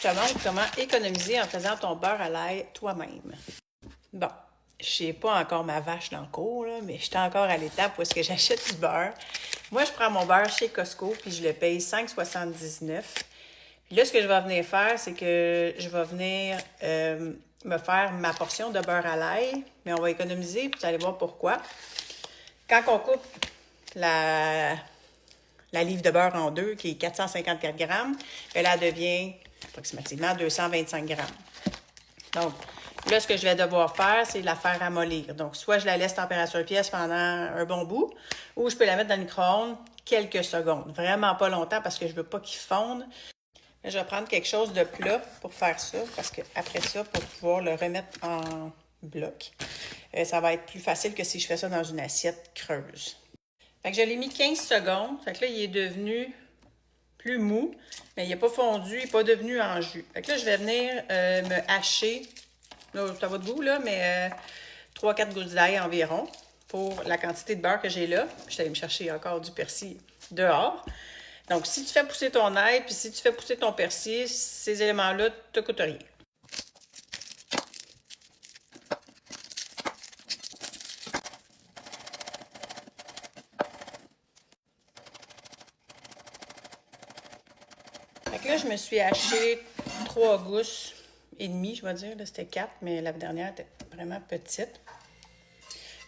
je te montre comment économiser en faisant ton beurre à l'ail toi-même. Bon, je n'ai pas encore ma vache dans le cours, là, mais je suis encore à l'étape où est-ce que j'achète du beurre. Moi, je prends mon beurre chez Costco, puis je le paye 5,79 $. Puis là, ce que je vais venir faire, c'est que je vais venir me faire ma portion de beurre à l'ail, mais on va économiser, puis vous allez voir pourquoi. Quand on coupe la livre de beurre en deux, qui est 454 grammes, elle devient approximativement 225 grammes. Donc, là, ce que je vais devoir faire, c'est la faire ramollir. Donc, soit je la laisse température pièce pendant un bon bout, ou je peux la mettre dans le micro-ondes quelques secondes. Vraiment pas longtemps parce que je veux pas qu'il fonde. Là, je vais prendre quelque chose de plat pour faire ça, parce qu'après ça, pour pouvoir le remettre en bloc, ça va être plus facile que si je fais ça dans une assiette creuse. Fait que je l'ai mis 15 secondes. Fait que là, il est devenu plus mou, mais il n'est pas fondu, il n'est pas devenu en jus. Fait que là, je vais venir me hacher, là, ça va de goût, là, mais 3-4 gouttes d'ail environ pour la quantité de beurre que j'ai là. Je suis allée me chercher encore du persil dehors. Donc, si tu fais pousser ton ail, puis si tu fais pousser ton persil, ces éléments-là ne te coûtent rien. Fait que là, je me suis haché 3 gousses et demie, je vais dire. Là, c'était 4, mais la dernière était vraiment petite.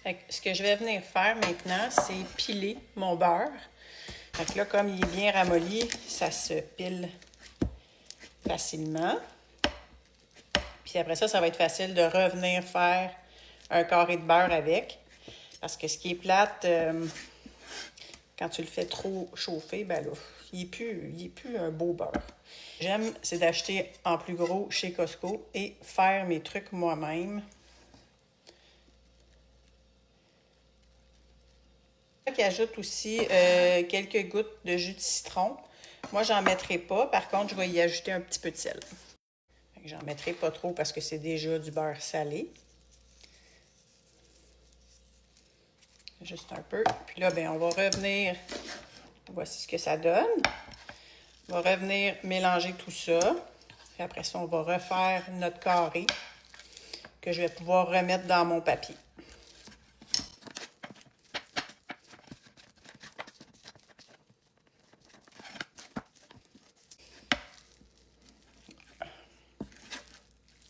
Fait que ce que je vais venir faire maintenant, c'est piler mon beurre. Fait que là, comme il est bien ramolli, ça se pile facilement. Puis après ça, ça va être facile de revenir faire un carré de beurre avec. Parce que ce qui est plate, quand tu le fais trop chauffer, ben là, il n'est plus un beau beurre. J'aime, c'est d'acheter en plus gros chez Costco et faire mes trucs moi-même. Qui ajoute aussi quelques gouttes de jus de citron. Moi, j'en mettrai pas. Par contre, je vais y ajouter un petit peu de sel. J'en mettrai pas trop parce que c'est déjà du beurre salé. Juste un peu. Puis là, ben, on va revenir. Voici ce que ça donne. On va revenir mélanger tout ça. Puis après ça, on va refaire notre carré que je vais pouvoir remettre dans mon papier.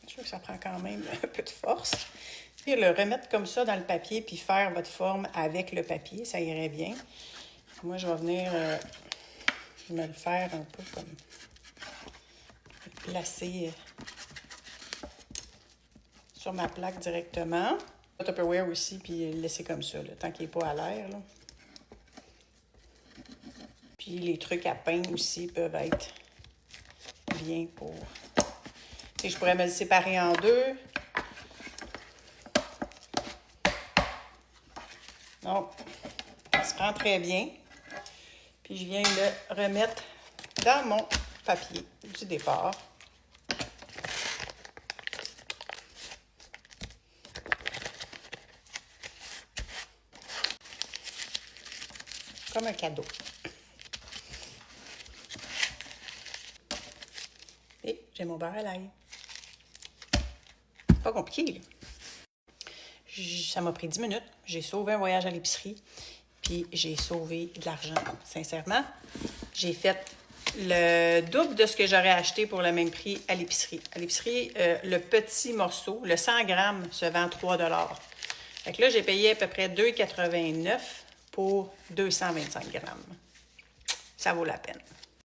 Je trouve que ça prend quand même un peu de force. Puis le remettre comme ça dans le papier, puis faire votre forme avec le papier, ça irait bien. Moi, je vais venir me le faire un peu comme placer sur ma plaque directement. Le Tupperware aussi, puis le laisser comme ça, là, tant qu'il n'est pas à l'air. Puis les trucs à pain aussi peuvent être bien pour... Et je pourrais me le séparer en deux. Donc, ça se prend très bien. Puis je viens le remettre dans mon papier du départ. Comme un cadeau. Et j'ai mon beurre à l'ail. Pas compliqué, là. Ça m'a pris 10 minutes. J'ai sauvé un voyage à l'épicerie. Puis j'ai sauvé de l'argent, sincèrement. J'ai fait le double de ce que j'aurais acheté pour le même prix à l'épicerie. À l'épicerie, le petit morceau, le 100 grammes, se vend 3 $. Fait que là, j'ai payé à peu près 2,89 $ pour 225 grammes. Ça vaut la peine.